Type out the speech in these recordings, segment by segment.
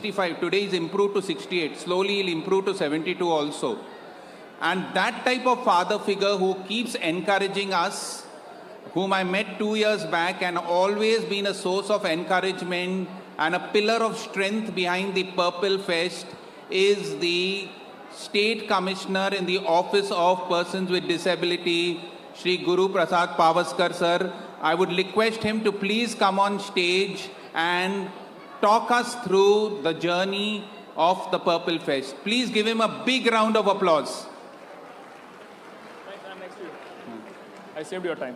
65. Today he's improved to 68. Slowly he'll improve to 72 also. And that type of father figure who keeps encouraging us, whom I met 2 years back and always been a source of encouragement and a pillar of strength behind the Purple Fest, is the State Commissioner in the Office of Persons with Disability, Shri Guru Prasad Pavaskar sir. I would request him to please come on stage and talk us through the journey of the Purple Fest. Please give him a big round of applause. Thanks, I'm next to you. I saved your time.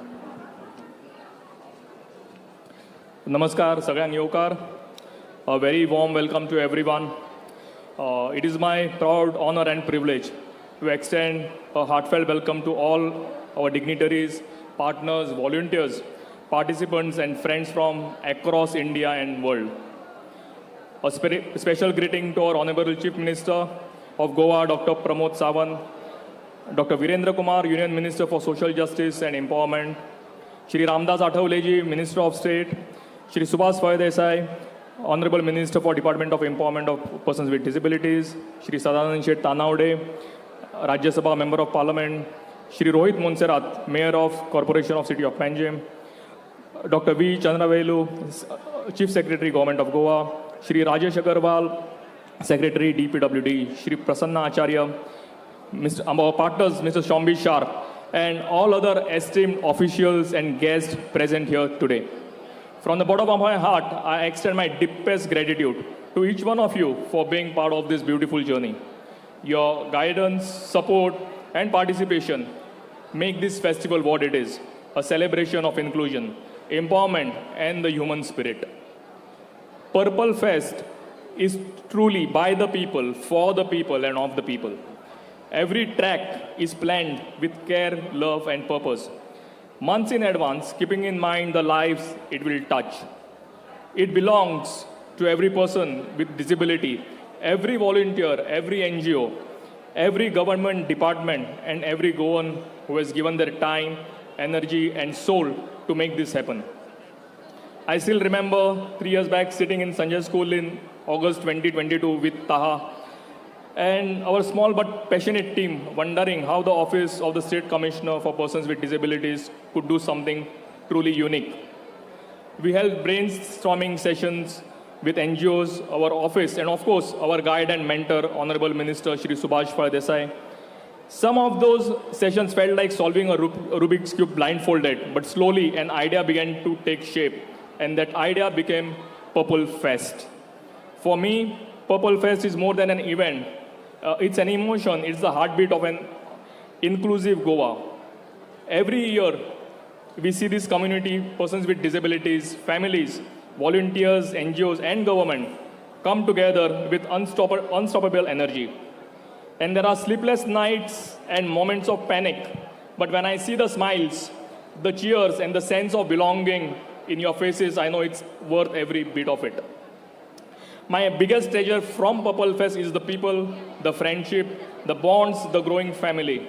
Namaskar, Sagyang Yokar. A very warm welcome to everyone. It is my proud honor and privilege to extend a heartfelt welcome to all our dignitaries, partners, volunteers, participants and friends from across India and world. A special greeting to our Honorable Chief Minister of Goa, Dr. Pramod Sawant, Dr. Virendra Kumar, Union Minister for Social Justice and Empowerment, Shri Ramdas Athavaleji, Minister of State, Shri Subhash Roy Desai, Honorable Minister for Department of Empowerment of Persons with Disabilities, Shri Sadanand Shet Tanawde, Rajya Sabha Member of Parliament, Shri Rohit Monserrat, Mayor of Corporation of City of Panjim, Dr. V. Chandravelu, Chief Secretary, Government of Goa, Shri Rajesh Agarwal, Secretary, DPWD, Shri Prasanna Acharya, our partners, Mr. Shombi Sharp, and all other esteemed officials and guests present here today. From the bottom of my heart, I extend my deepest gratitude to each one of you for being part of this beautiful journey. Your guidance, support, and participation make this festival what it is, a celebration of inclusion, empowerment, and the human spirit. Purple Fest is truly by the people, for the people, and of the people. Every track is planned with care, love, and purpose. Months in advance, keeping in mind the lives it will touch. It belongs to every person with disability, every volunteer, every NGO, every government department, and every Goan who has given their time, energy, and soul to make this happen. I still remember 3 years back sitting in Sanjay School in August 2022 with Taha and our small but passionate team wondering how the Office of the State Commissioner for Persons with Disabilities could do something truly unique. We held brainstorming sessions with NGOs, our office, and of course, our guide and mentor, Honorable Minister Shri Subhash Roy Desai. Some of those sessions felt like solving a Rubik's Cube blindfolded, but slowly an idea began to take shape, and that idea became Purple Fest. For me, Purple Fest is more than an event. It's an emotion, it's the heartbeat of an inclusive Goa. Every year, we see this community, persons with disabilities, families, volunteers, NGOs, and government come together with unstoppable energy. And there are sleepless nights and moments of panic. But when I see the smiles, the cheers, and the sense of belonging in your faces, I know it's worth every bit of it. My biggest treasure from Purple Fest is the people, the friendship, the bonds, the growing family.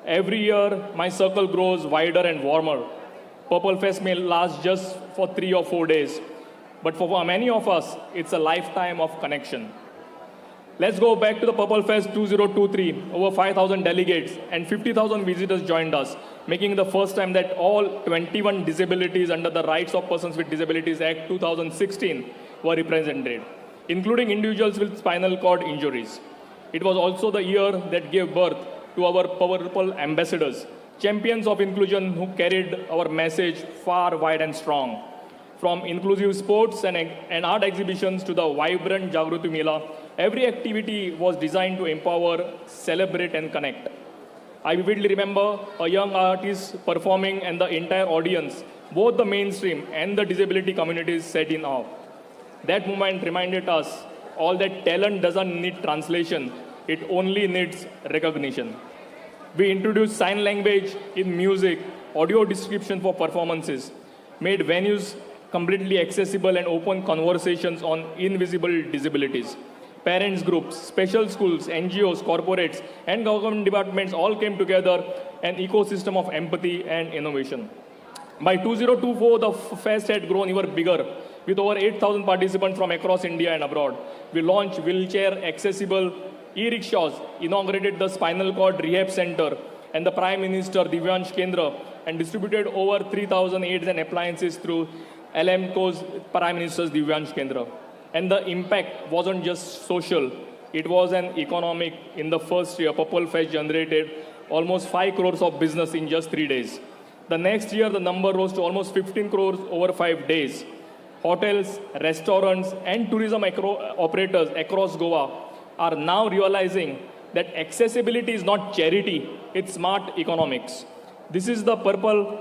Every year, my circle grows wider and warmer. Purple Fest may last just for 3 or 4 days, but for many of us, it's a lifetime of connection. Let's go back to the Purple Fest 2023. Over 5,000 delegates and 50,000 visitors joined us, making it the first time that all 21 disabilities under the Rights of Persons with Disabilities Act 2016 were represented, including individuals with spinal cord injuries. It was also the year that gave birth to our powerful ambassadors, champions of inclusion who carried our message far, wide, and strong. From inclusive sports and art exhibitions to the vibrant Jagruti Mela, every activity was designed to empower, celebrate, and connect. I vividly remember a young artist performing and the entire audience, both the mainstream and the disability communities, sat in awe. That moment reminded us all that talent doesn't need translation, it only needs recognition. We introduced sign language in music, audio description for performances, made venues completely accessible and open conversations on invisible disabilities. Parents groups, special schools, NGOs, corporates, and government departments all came together, an ecosystem of empathy and innovation. By 2024, the fest had grown even bigger, with over 8,000 participants from across India and abroad. We launched wheelchair-accessible e-rickshaws, inaugurated the Spinal Cord Rehab Center and the Prime Minister Divyansh Kendra, and distributed over 3,000 aids and appliances through LMCO's Prime Minister's Divyansh Kendra. And the impact wasn't just social, it was an economic. In the first year, Purple Fest generated almost 5 crores of business in just 3 days. The next year, the number rose to almost 15 crores over 5 days. Hotels, restaurants, and tourism operators across Goa are now realizing that accessibility is not charity, it's smart economics. This is the purple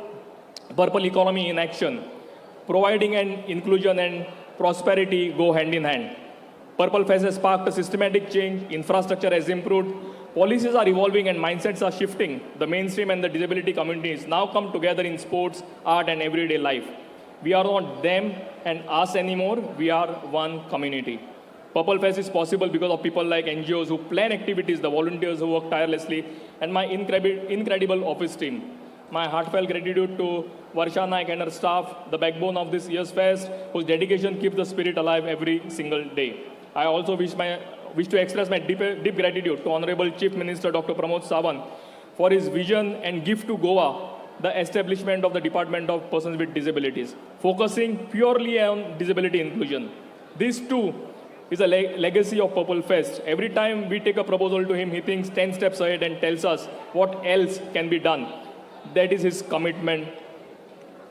economy in action. Providing and inclusion and prosperity go hand in hand. Purple Fest has sparked a systematic change, infrastructure has improved, policies are evolving and mindsets are shifting. The mainstream and the disability communities now come together in sports, art and everyday life. We are not them and us anymore, we are one community. Purple Fest is possible because of people like NGOs who plan activities, the volunteers who work tirelessly, and my incredible office team. My heartfelt gratitude to Varsha Naik and her staff, the backbone of this year's fest, whose dedication keeps the spirit alive every single day. I also wish to express my deep gratitude to Honorable Chief Minister Dr. Pramod Sawant for his vision and gift to Goa, the establishment of the Department of Persons with Disabilities, focusing purely on disability inclusion. This too is a legacy of Purple Fest. Every time we take a proposal to him, he thinks 10 steps ahead and tells us what else can be done. That is his commitment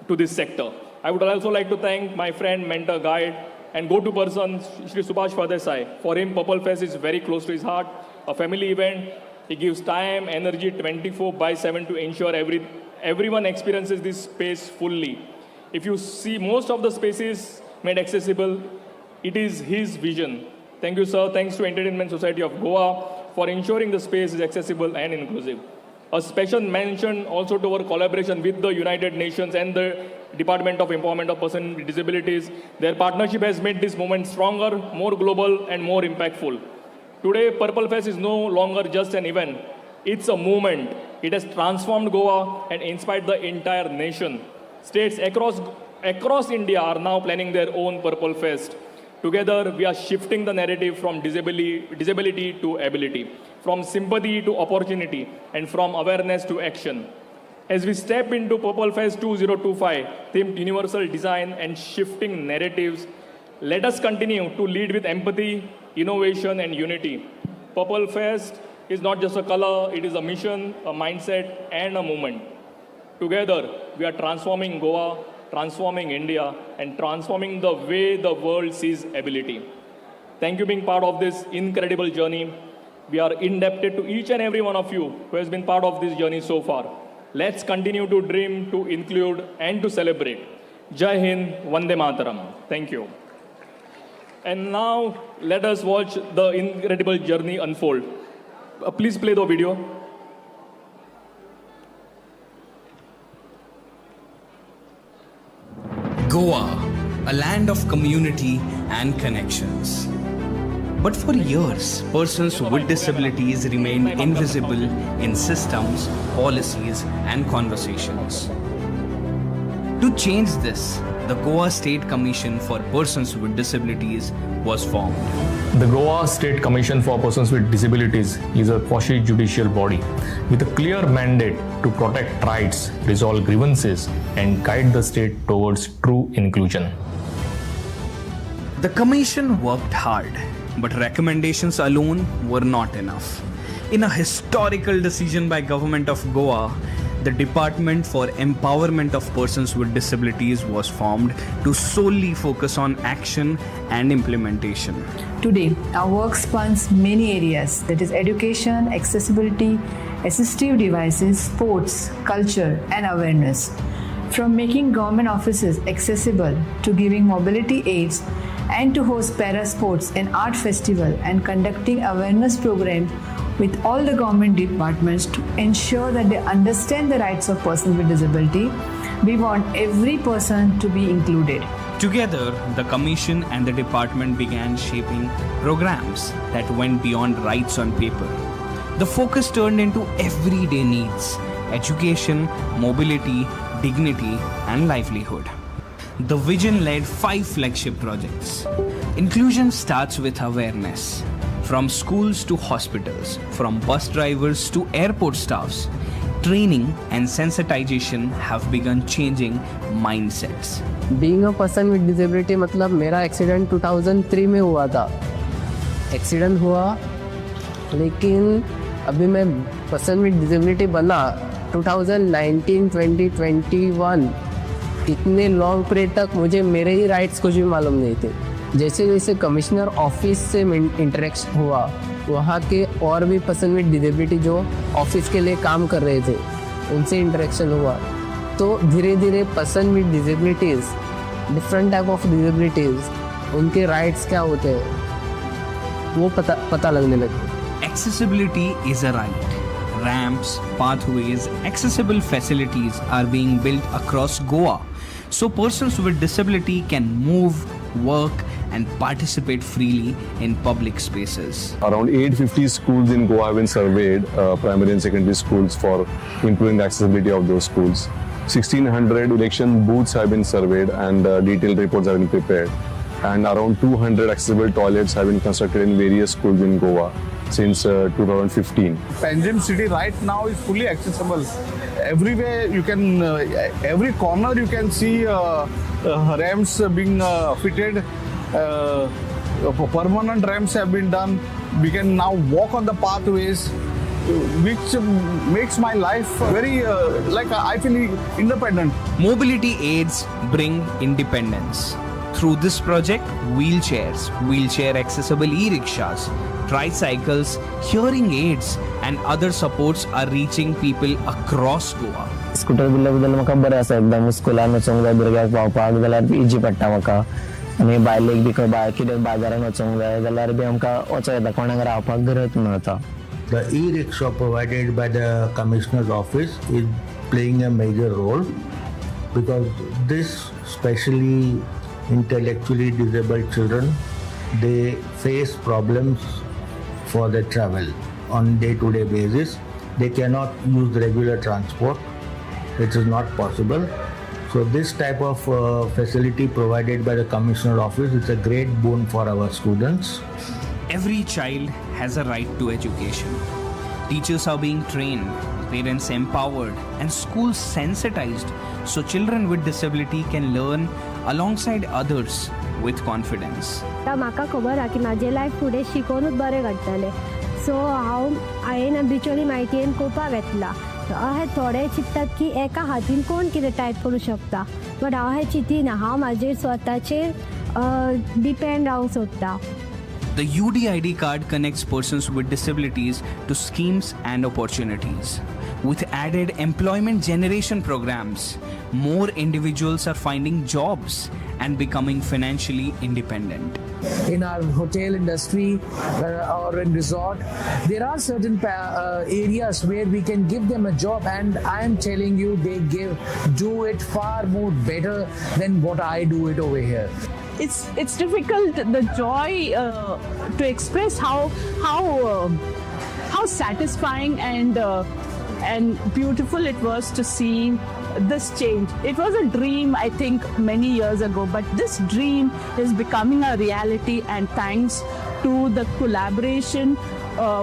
to this sector. I would also like to thank my friend, mentor, guide, and go-to person, Shri Subhash Fadesai. For him, Purple Fest is very close to his heart, a family event. He gives time, energy 24/7 to ensure everyone experiences this space fully. If you see most of the spaces made accessible, it is his vision. Thank you, sir. Thanks to Entertainment Society of Goa for ensuring the space is accessible and inclusive. A special mention also to our collaboration with the United Nations and the Department of Empowerment of Persons with Disabilities. Their partnership has made this movement stronger, more global, and more impactful. Today, Purple Fest is no longer just an event. It's a movement. It has transformed Goa and inspired the entire nation. States across India are now planning their own Purple Fest. Together, we are shifting the narrative from disability to ability, from sympathy to opportunity, and from awareness to action. As we step into Purple Fest 2025, themed universal design and shifting narratives, let us continue to lead with empathy, innovation, and unity. Purple Fest is not just a color, it is a mission, a mindset, and a movement. Together, we are transforming Goa, transforming India, and transforming the way the world sees ability. Thank you for being part of this incredible journey. We are indebted to each and every one of you who has been part of this journey so far. Let's continue to dream, to include, and to celebrate. Jai Hind, Vande Mataram. Thank you. And now, let us watch the incredible journey unfold. Please play the video. Goa, a land of community and connections. But for years, persons with disabilities remain invisible in systems, policies, and conversations. To change this, the Goa State Commission for Persons with Disabilities was formed. The Goa State Commission for Persons with Disabilities is a quasi-judicial body with a clear mandate to protect rights, resolve grievances, and guide the state towards true inclusion. The commission worked hard, but recommendations alone were not enough. In a historical decision by Government of Goa, the Department for Empowerment of Persons with Disabilities was formed to solely focus on action and implementation. Today, our work spans many areas, that is education, accessibility, assistive devices, sports, culture, and awareness. From making government offices accessible to giving mobility aids and to host para sports and art festival and conducting awareness programs with all the government departments to ensure that they understand the rights of persons with disability. We want every person to be included. Together, the Commission and the Department began shaping programs that went beyond rights on paper. The focus turned into everyday needs: education, mobility, dignity, and livelihood. the vision led 5 flagship projects. Inclusion starts with awareness. From schools to hospitals, from bus drivers to airport staffs, training and sensitization have begun changing mindsets. Being a person with disability मतलब मेरा accident 2003 में हुआ था. Accident हुआ लेकिन अभी मैं person with disability बना 2019, 2021. इतने लॉन्ग पीरियड तक मुझे मेरे ही राइट्स कुछ भी मालूम नहीं थे. जैसे जैसे कमिश्नर ऑफिस से इंटरेक्शन हुआ, वहाँ के और भी पर्सन विद डिसेबिलिटी जो ऑफिस के लिए काम कर रहे थे उनसे इंटरेक्शन हुआ, तो धीरे धीरे person with disabilities, different type of disabilities, उनके राइट्स क्या होते हैं वो पता लगने लगे. Accessibility is a right. Ramps, pathways, accessible facilities are being built across Goa so persons with disability can move, work, and participate freely in public spaces. Around 850 schools in Goa have been surveyed, primary and secondary schools, for improving the accessibility of those schools. 1600 election booths have been surveyed and detailed reports have been prepared. And around 200 accessible toilets have been constructed in various schools in Goa since 2015. Panjim city right now is fully accessible. Everywhere you can, every corner you can see ramps being fitted. Permanent ramps have been done. We can now walk on the pathways, which makes my life very like I feel independent. Mobility aids bring independence. Through this project, wheelchairs, wheelchair accessible e-rickshaws, tricycles, hearing aids, and other supports are reaching people across Goa. Scooter बिल्ल्याबद्दल म्हाका बरें आसा. एकदम स्कुलान वचूंक जाय भुरग्याक पावपाक जाल्यार इजी पडटा म्हाका. आनी भायलेक बी खंय कितें बाजारान वचूंक जाय जाल्यार बी आमकां वचूं येता, कोणाक रावपाक गरज ना आतां. The e-rickshaw provided by the Commissioner's office is playing a major role because this specially intellectually disabled children, they face problems for their travel on day-to-day basis. They cannot use regular transport. It is not possible. So this type of facility provided by the Commissioner office is a great boon for our students. Every child has a right to education. Teachers are being trained, parents empowered, and schools sensitized so children with disability can learn alongside others with confidence. म्हाका खबर आहा की म्हाजें life फुडें शिकोनूच बरें घडटलें. सो हांवें बिचोली म्हायतीन कोवपाक घेतला. अशें थोडे चिंततात की एका हातीन कोण कितें टायप करूं शकता, बट हांव हें चिंतिना. हांव म्हाजेर स्वताचेर डिपेंड रावंक सोदता. The UDID card connects persons with disabilities to schemes and opportunities. With added employment generation programs, more individuals are finding jobs and becoming financially independent. In our hotel industry or in resort, there are certain areas where we can give them a job, and I am telling you, they do it far more better than what I do it over here. It's difficult, the joy to express how satisfying and beautiful it was to see this change. It was a dream, I think, many years ago, but this dream is becoming a reality, and thanks to the collaboration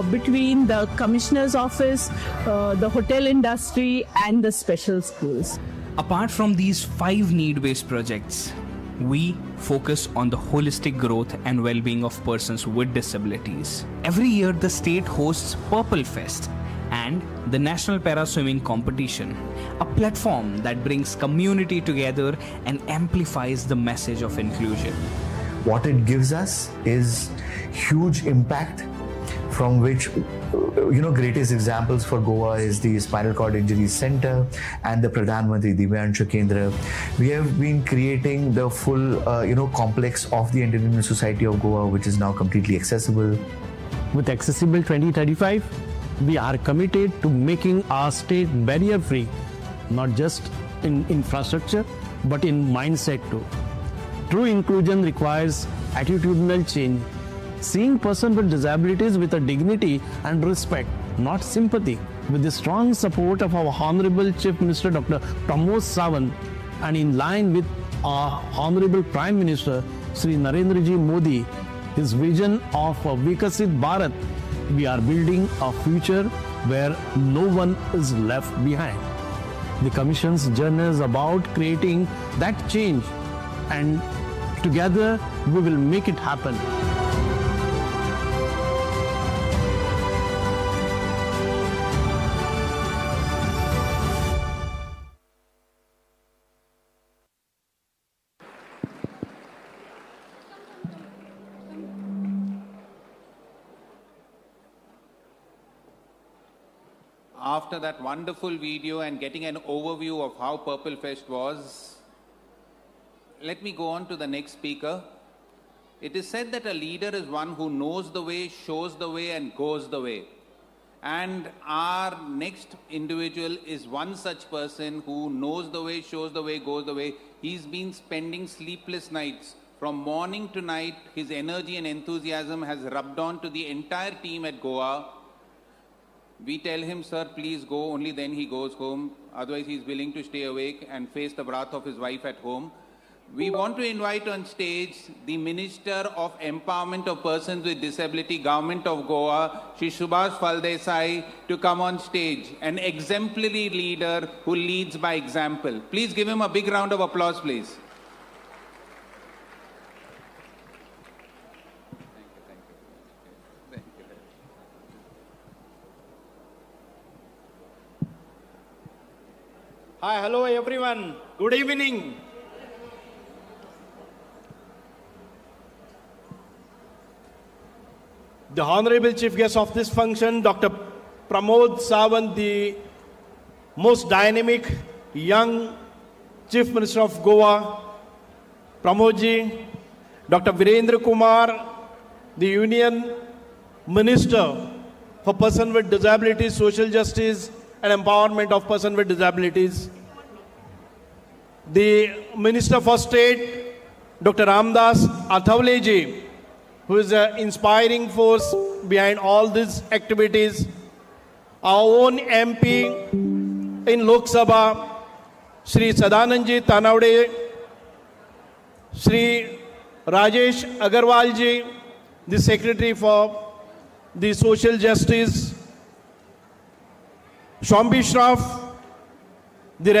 between the Commissioner's office, the hotel industry, and the special schools. Apart from these 5 need-based projects, we focus on the holistic growth and well-being of persons with disabilities. Every year, the state hosts Purple Fest and the National Para Swimming Competition, a platform that brings community together and amplifies the message of inclusion. What it gives us is huge impact, from which, greatest examples for Goa is the Spinal Cord Injury Center and the Pradhan Mantri Divyanshu Kendra. We have been creating the full, complex of the Entertainment Society of Goa, which is now completely accessible. With Accessible 2035, we are committed to making our state barrier-free, not just in infrastructure, but in mindset too. True inclusion requires attitudinal change, seeing persons with disabilities with a dignity and respect, not sympathy. With the strong support of our Honorable Chief Minister Dr. Pramod Sawant, and in line with our Honorable Prime Minister Sri Narendra Ji Modi, his vision of a Vikasit Bharat, we are building a future where no one is left behind. The Commission's journey is about creating that change, and together we will make it happen. After that wonderful video and getting an overview of how Purple Fest was, let me go on to the next speaker. It is said that a leader is one who knows the way, shows the way, and goes the way. And our next individual is one such person who knows the way, shows the way, goes the way. He's been spending sleepless nights. From morning to night, his energy and enthusiasm has rubbed on to the entire team at Goa. We tell him, sir, please go, only then he goes home. Otherwise, he's willing to stay awake and face the wrath of his wife at home. We want to invite on stage the Minister of Empowerment of Persons with Disability, Government of Goa, Shri Subhash Phaldesai, to come on stage. An exemplary leader who leads by example. Please give him a big round of applause, please. Hi, hello everyone. Good evening. The Honorable Chief Guest of this function, Dr. Pramod Sawant, the most dynamic young Chief Minister of Goa, Pramodji, Dr. Virendra Kumar, the Union Minister for Persons with Disabilities, Social Justice and Empowerment of Persons with Disabilities, the Minister for State, Dr. Ramdas Athavaleji, who is an inspiring force behind all these activities, our own MP in Lok Sabha, Shri Sadanandji Tanawade, Shri Rajesh Agarwalji, the Secretary for the Social Justice, Shombi Shroff, the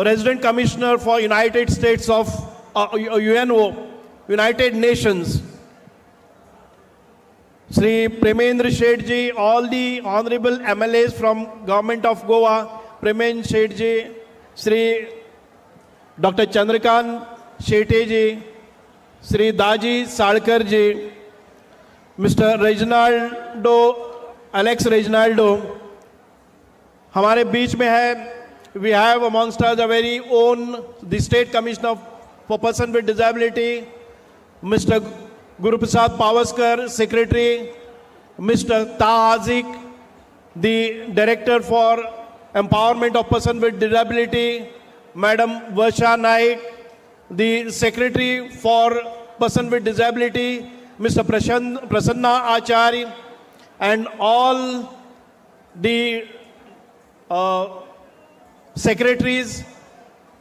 Resident Commissioner for United States of UNO, United Nations, Shri Premendra Shetji, all the honorable MLAs from Government of Goa, Premendra Shetji, Shri Dr. Chandrakant Shetji, Shri Daji Salkarji, Mr. Reginaldo, Alex Reginaldo, हमारे बीच में है. We have amongst us a very own, the State Commissioner for Persons with Disability, Mr. Guruprasad Pavaskar, Secretary, Mr. Taha Hazik, the Director for Empowerment of Persons with Disability, Madam Varsha Naik, the Secretary for Persons with Disability, Mr. Prasanna Acharya, and all the secretaries,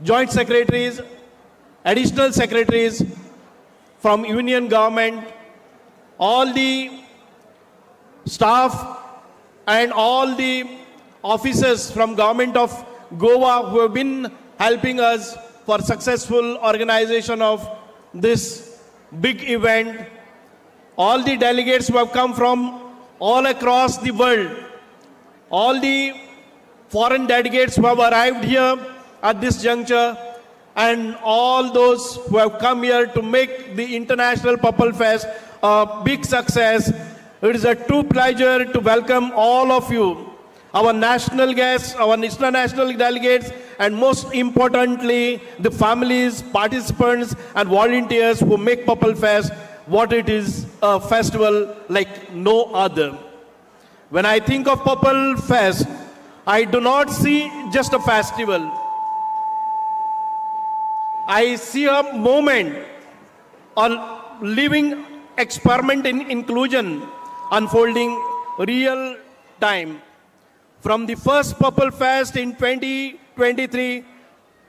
joint secretaries, additional secretaries from Union Government, all the staff and all the officers from Government of Goa who have been helping us for successful organization of this big event, all the delegates who have come from all across the world, all the foreign delegates who have arrived here at this juncture, and all those who have come here to make the International Purple Fest a big success. It is a true pleasure to welcome all of you, our national guests, our international delegates, and most importantly, the families, participants, and volunteers who make Purple Fest what it is, a festival like no other. When I think of Purple Fest, I do not see just a festival. I see a moment, a living experiment in inclusion unfolding real time. From the first Purple Fest in 2023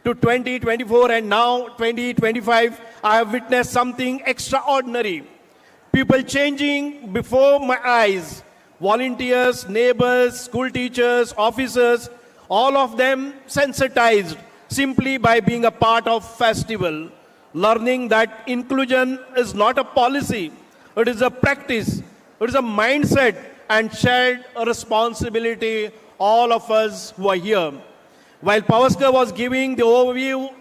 to 2024 and now 2025, I have witnessed something extraordinary. People changing before my eyes. Volunteers, neighbors, school teachers, officers, all of them sensitized simply by being a part of festival, learning that inclusion is not a policy, it is a practice, it is a mindset and shared responsibility, all of us who are here. While Pavaskar was giving the overview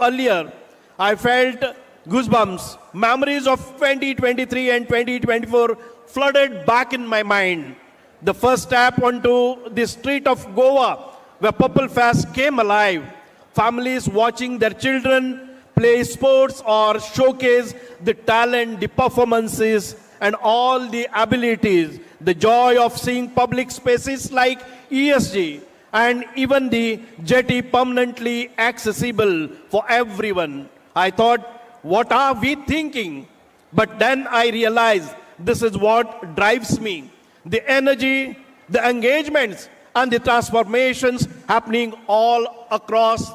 earlier, I felt goosebumps. Memories of 2023 and 2024 flooded back in my mind. The first step onto the street of Goa, where Purple Fest came alive. Families watching their children play sports or showcase the talent, the performances, and all the abilities. The joy of seeing public spaces like ESG and even the jetty permanently accessible for everyone. I thought, what are we thinking? But then I realized this is what drives me. The energy, the engagements, and the transformations happening all across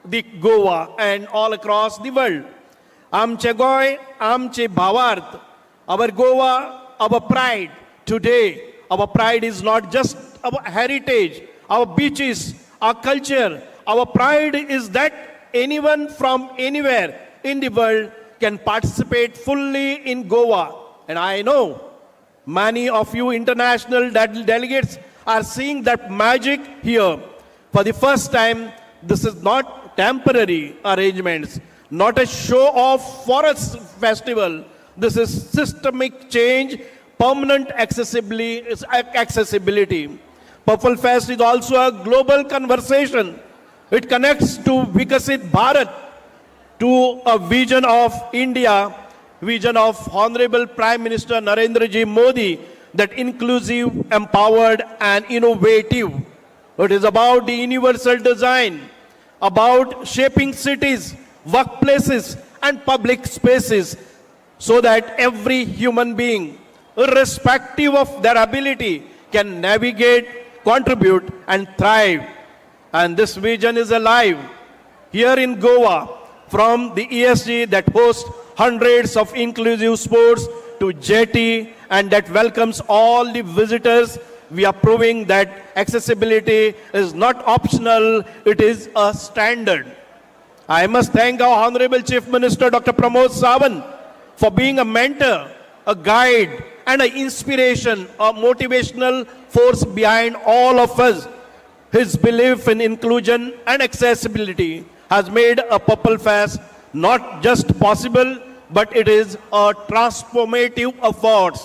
the Goa and all across the world. Amche goy, amche bhavarth. Our Goa, our pride. Today, our pride is not just our heritage, our beaches, our culture. Our pride is that anyone from anywhere in the world can participate fully in Goa. And I know many of you international delegates are seeing that magic here. For the first time, this is not temporary arrangements, not a show-off for a festival. This is systemic change, permanent accessibility. Purple Fest is also a global conversation. It connects to Vikasit Bharat, to a vision of India, vision of Honorable Prime Minister Narendra Ji Modi, that inclusive, empowered and innovative. It is about the universal design, about shaping cities, workplaces and public spaces so that every human being, irrespective of their ability, can navigate, contribute and thrive. And this vision is alive here in Goa, from the ESG that hosts hundreds of inclusive sports to jetty and that welcomes all the visitors. We are proving that accessibility is not optional, it is a standard. I must thank our Honorable Chief Minister Dr. Pramod Sawant for being a mentor, a guide and an inspiration, a motivational force behind all of us. His belief in inclusion and accessibility has made a Purple Fest not just possible, but it is a transformative effort.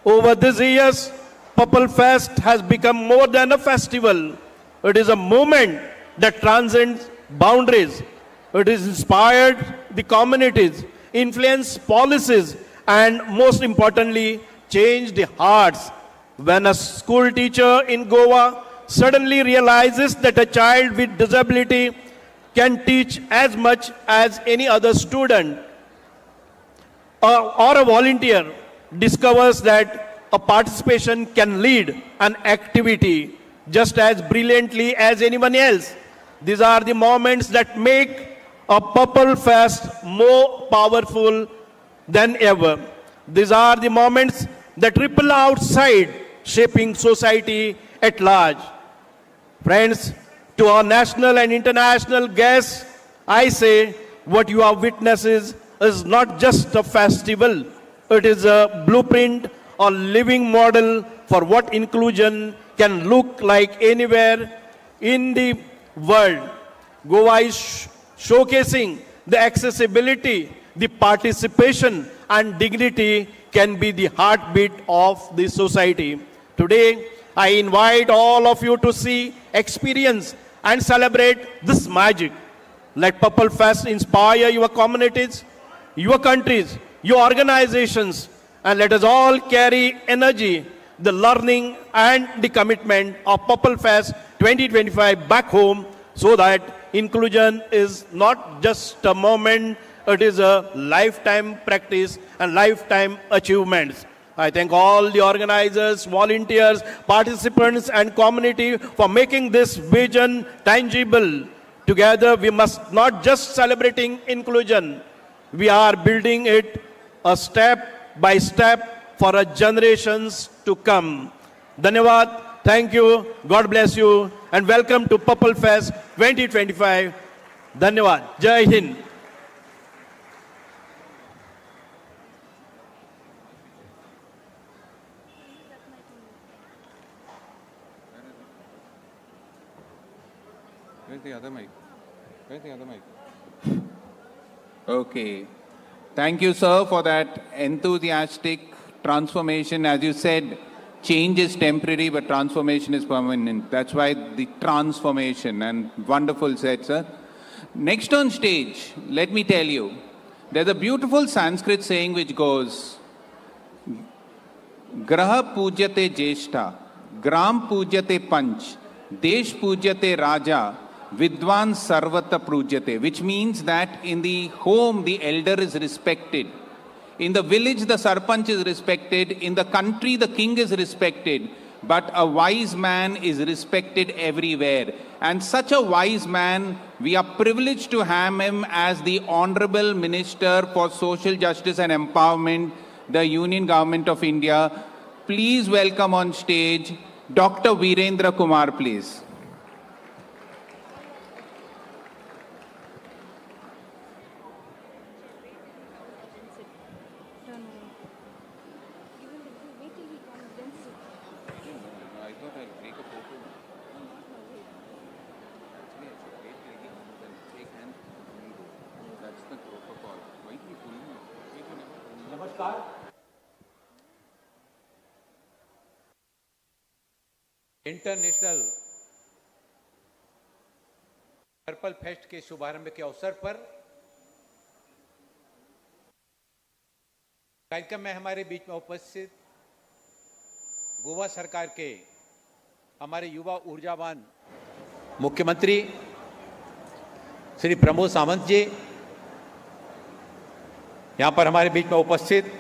Over these years, Purple Fest has become more than a festival. It is a movement that transcends boundaries. It has inspired the communities, influenced policies, and most importantly, changed the hearts. When a school teacher in Goa suddenly realizes that a child with disability can teach as much as any other student, or a volunteer discovers that a participation can lead an activity just as brilliantly as anyone else. These are the moments that make a Purple Fest more powerful than ever. These are the moments that ripple outside, shaping society at large. Friends, to our national and international guests, I say what you are witnesses is not just a festival. It is a blueprint or living model for what inclusion can look like anywhere in the world. Goa is showcasing the accessibility, the participation and dignity can be the heartbeat of the society. Today, I invite all of you to see, experience and celebrate this magic. Let Purple Fest inspire your communities, your countries, your organizations, and let us all carry energy, the learning and the commitment of Purple Fest 2025 back home so that inclusion is not just a moment, it is a lifetime practice and lifetime achievements. I thank all the organizers, volunteers, participants and community for making this vision tangible. together we must not just celebrating inclusion, we are building it a step by step for our generations to come. Dhanyavad, thank you, God bless you, and welcome to Purple Fest 2025. Dhanyavad, Jai Hind. Where's the other mic? Where's the other mic? Okay. Thank you, sir, for that enthusiastic transformation. As you said, change is temporary, but transformation is permanent. That's why the transformation, and wonderful said, sir. Next on stage, let me tell you, there's a beautiful Sanskrit saying which goes, Graha pujyate jeshta, gram pujyate panch, desh pujyate raja, Vidwan Sarvata Prujyate, which means that in the home the elder is respected. In the village the sarpanch is respected. In the country the king is respected. But a wise man is respected everywhere. And such a wise man, we are privileged to have him as the Honorable Minister for Social Justice and Empowerment, the Union Government of India. Please welcome on stage Dr. Virendra Kumar, please. International purple fest के शुभारंभ के अवसर पर कार्यक्रम में हमारे बीच में उपस्थित गोवा सरकार के हमारे युवा ऊर्जावान मुख्यमंत्री श्री प्रमोद सावंत जी, यहां पर हमारे बीच में उपस्थित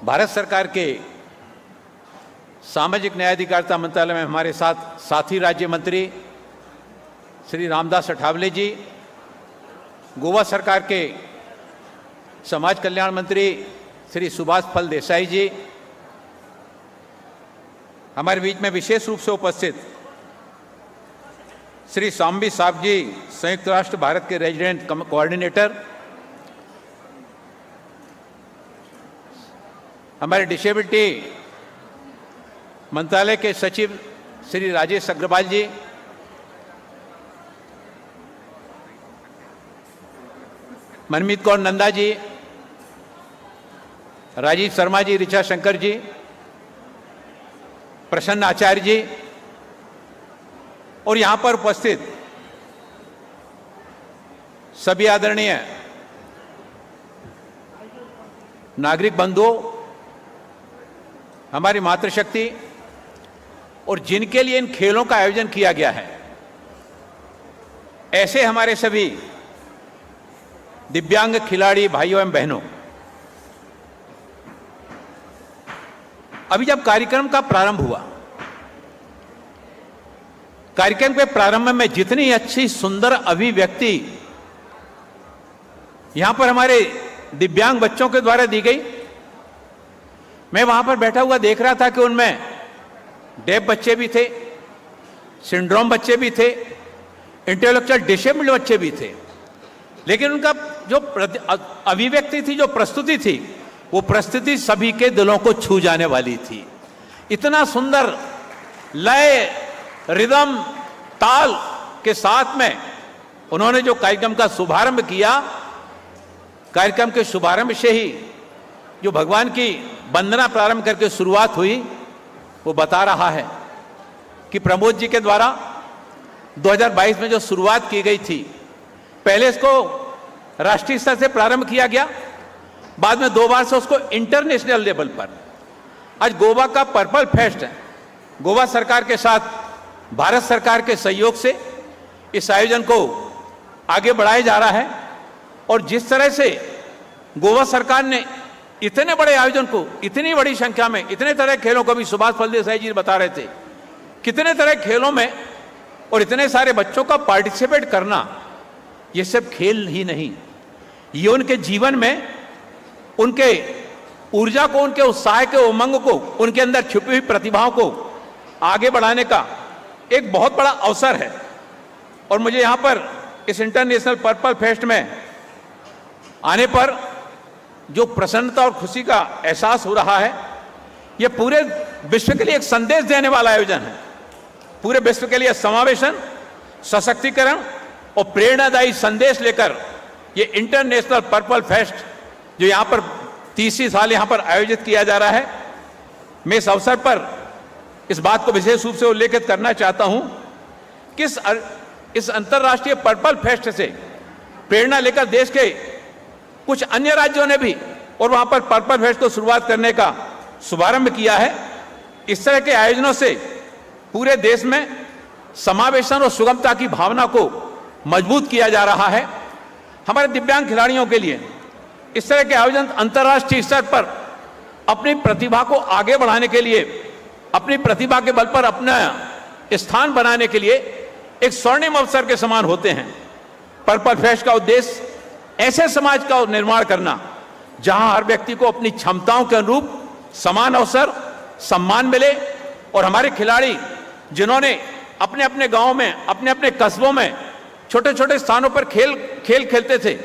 भारत सरकार के सामाजिक न्याय अधिकारिता मंत्रालय में हमारे साथ साथी राज्य मंत्री श्री रामदास अठावले जी, गोवा सरकार के समाज कल्याण मंत्री श्री सुभाष फल देसाई जी, हमारे बीच में विशेष रूप से उपस्थित श्री सांबी साहब जी, संयुक्त राष्ट्र भारत के रेजिडेंट कोऑर्डिनेटर, हमारे डिसेबिलिटी मंत्रालय के सचिव श्री राजेश अग्रवाल जी, मनमीत कौर नंदा जी, राजीव शर्मा जी, ऋचा शंकर जी, प्रसन्न आचार्य जी और यहां पर उपस्थित सभी आदरणीय नागरिक बंधुओं, हमारी मातृशक्ति और जिनके लिए इन खेलों का आयोजन किया गया है, ऐसे हमारे सभी दिव्यांग खिलाड़ी भाइयों एवं बहनों, अभी जब कार्यक्रम का प्रारंभ हुआ, कार्यक्रम के प्रारंभ में जितनी अच्छी सुंदर अभिव्यक्ति यहां पर हमारे दिव्यांग बच्चों के द्वारा दी गई, मैं वहां पर बैठा हुआ देख रहा था कि उनमें डेफ बच्चे भी थे, सिंड्रोम बच्चे भी थे, इंटेलेक्चुअल डिसेबल्ड बच्चे भी थे, लेकिन उनका जो अभिव्यक्ति थी, जो प्रस्तुति थी, वो प्रस्तुति सभी के दिलों को छू जाने वाली थी। इतना सुंदर लय, रिदम, ताल के साथ में उन्होंने जो कार्यक्रम का शुभारंभ किया, कार्यक्रम के शुभारंभ से ही जो भगवान की वंदना प्रारंभ करके शुरुआत हुई, वो बता रहा है कि प्रमोद जी के द्वारा 2022 में जो शुरुआत की गई थी, पहले इसको राष्ट्रीय स्तर से प्रारंभ किया गया, बाद में 2 बार से उसको इंटरनेशनल लेवल पर, आज गोवा का पर्पल फेस्ट है, गोवा सरकार के साथ भारत सरकार के सहयोग से इस आयोजन को आगे बढ़ाया जा रहा है। और जिस तरह से गोवा सरकार ने इतने बड़े आयोजन को, इतनी बड़ी संख्या में, इतने तरह खेलों को भी सुभाष फल देसाई जी बता रहे थे, कितने तरह खेलों में और इतने सारे बच्चों का पार्टिसिपेट करना, ये सब खेल ही नहीं, ये उनके जीवन में उनके ऊर्जा को, उनके उत्साह के उमंग को, उनके अंदर छुपी हुई प्रतिभाओं को आगे बढ़ाने का एक बहुत बड़ा अवसर है। और मुझे यहां पर इस इंटरनेशनल पर्पल फेस्ट में आने पर जो प्रसन्नता और खुशी का एहसास हो रहा है, यह पूरे विश्व के लिए एक संदेश देने वाला आयोजन है। पूरे विश्व के लिए समावेशन, सशक्तिकरण और प्रेरणादायी संदेश लेकर ये इंटरनेशनल पर्पल फेस्ट जो यहां पर 30वीं साल यहां पर आयोजित किया जा रहा है, मैं इस अवसर पर इस बात को विशेष रूप से उल्लेखित करना चाहता हूं कि इस अंतर्राष्ट्रीय पर्पल फेस्ट से प्रेरणा लेकर देश के कुछ अन्य राज्यों ने भी और वहां पर पर्पल फेस्ट को शुरुआत करने का शुभारंभ किया है। इस तरह के आयोजनों से पूरे देश में समावेशन और सुगमता की भावना को मजबूत किया जा रहा है। हमारे दिव्यांग खिलाड़ियों के लिए इस तरह के आयोजन अंतर्राष्ट्रीय स्तर पर अपनी प्रतिभा को आगे बढ़ाने के लिए, अपनी प्रतिभा के बल पर अपना स्थान बनाने के लिए एक स्वर्णिम अवसर के समान होते हैं। पर्पल फेस्ट का उद्देश्य ऐसे समाज का निर्माण करना जहां हर व्यक्ति को अपनी क्षमताओं के अनुरूप समान अवसर, सम्मान मिले, और हमारे खिलाड़ी जिन्होंने अपने अपने गांव में, अपने अपने कस्बों में छोटे छोटे स्थानों पर खेल खेलते थे,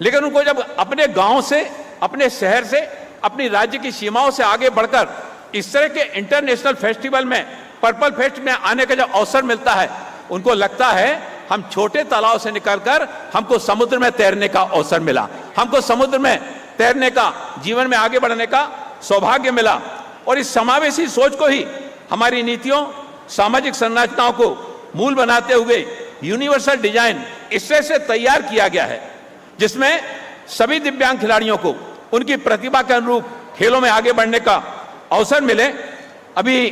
लेकिन उनको जब अपने गांव से, अपने शहर से, अपनी राज्य की सीमाओं से आगे बढ़कर इस तरह के इंटरनेशनल फेस्टिवल में, पर्पल फेस्ट में आने का जब अवसर मिलता है, उनको लगता है हम छोटे तालाब से निकलकर हमको समुद्र में तैरने का अवसर मिला, हमको समुद्र में तैरने का, जीवन में आगे बढ़ने का सौभाग्य मिला। और इस समावेशी सोच को ही हमारी नीतियों, सामाजिक संरचनाओं को मूल बनाते हुए यूनिवर्सल डिजाइन इस तरह से तैयार किया गया है जिसमें सभी दिव्यांग खिलाड़ियों को उनकी प्रतिभा के अनुरूप खेलों में आगे बढ़ने का अवसर मिले। अभी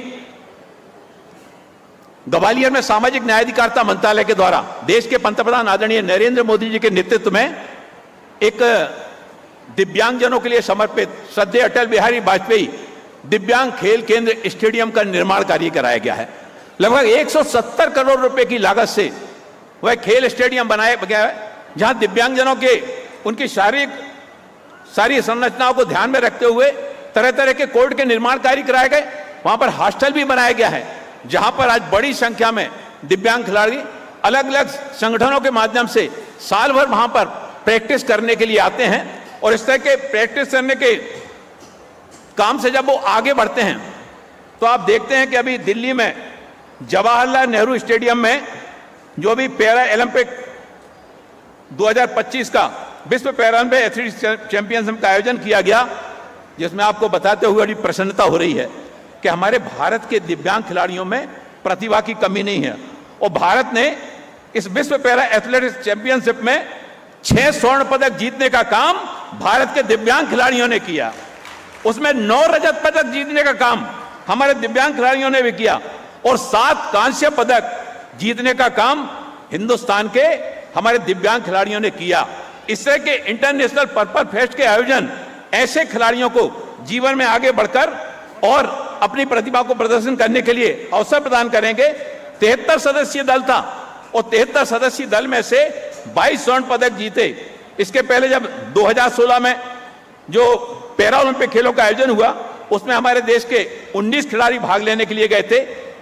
ग्वालियर में सामाजिक न्याय अधिकारिता मंत्रालय के द्वारा देश के पंतप्रधान आदरणीय नरेंद्र मोदी जी के नेतृत्व में एक दिव्यांगजनों के लिए समर्पित श्रद्धेय अटल बिहारी वाजपेयी दिव्यांग खेल केंद्र स्टेडियम का निर्माण कार्य कराया गया है। लगभग 170 करोड़ रुपए की लागत से वह खेल स्टेडियम बनाया गया है जहां दिव्यांगजनों के उनकी सारी संरचनाओं को ध्यान में रखते हुए तरह तरह के कोर्ट के निर्माण कार्य कराए गए। वहां पर हॉस्टल भी बनाया गया है जहां पर आज बड़ी संख्या में दिव्यांग खिलाड़ी अलग अलग संगठनों के माध्यम से साल भर वहां पर प्रैक्टिस करने के लिए आते हैं। और इस तरह के प्रैक्टिस करने के काम से जब वो आगे बढ़ते हैं तो आप देखते हैं कि अभी दिल्ली में जवाहरलाल नेहरू स्टेडियम में जो भी पैरा ओलंपिक 2025 का विश्व पैरालंपिक एथलेटिक्स चैंपियनशिप का आयोजन किया गया, जिसमें आपको बताते हुए बड़ी प्रसन्नता हो रही है कि हमारे भारत के दिव्यांग खिलाड़ियों में प्रतिभा की कमी नहीं है। और भारत ने इस विश्व पैरा एथलेटिक्स चैंपियनशिप में 6 स्वर्ण पदक जीतने का काम भारत के दिव्यांग खिलाड़ियों ने किया। उसमें 9 रजत पदक जीतने का काम हमारे दिव्यांग खिलाड़ियों ने भी किया और 7 कांस्य पदक जीतने का काम हिंदुस्तान के हमारे दिव्यांग खिलाड़ियों ने किया। इस तरह के इंटरनेशनल पर्पल फेस्ट के आयोजन ऐसे खिलाड़ियों को जीवन में आगे बढ़कर और अपनी प्रतिभा को प्रदर्शन करने के लिए अवसर प्रदान करेंगे। 73 सदस्यीय दल था और 73 सदस्यीय दल में से 22 स्वर्ण पदक जीते। इसके पहले जब 2016 में जो पैरा ओलंपिक खेलों का आयोजन हुआ उसमें हमारे देश के 19 खिलाड़ी भाग लेने के लिए गए थे।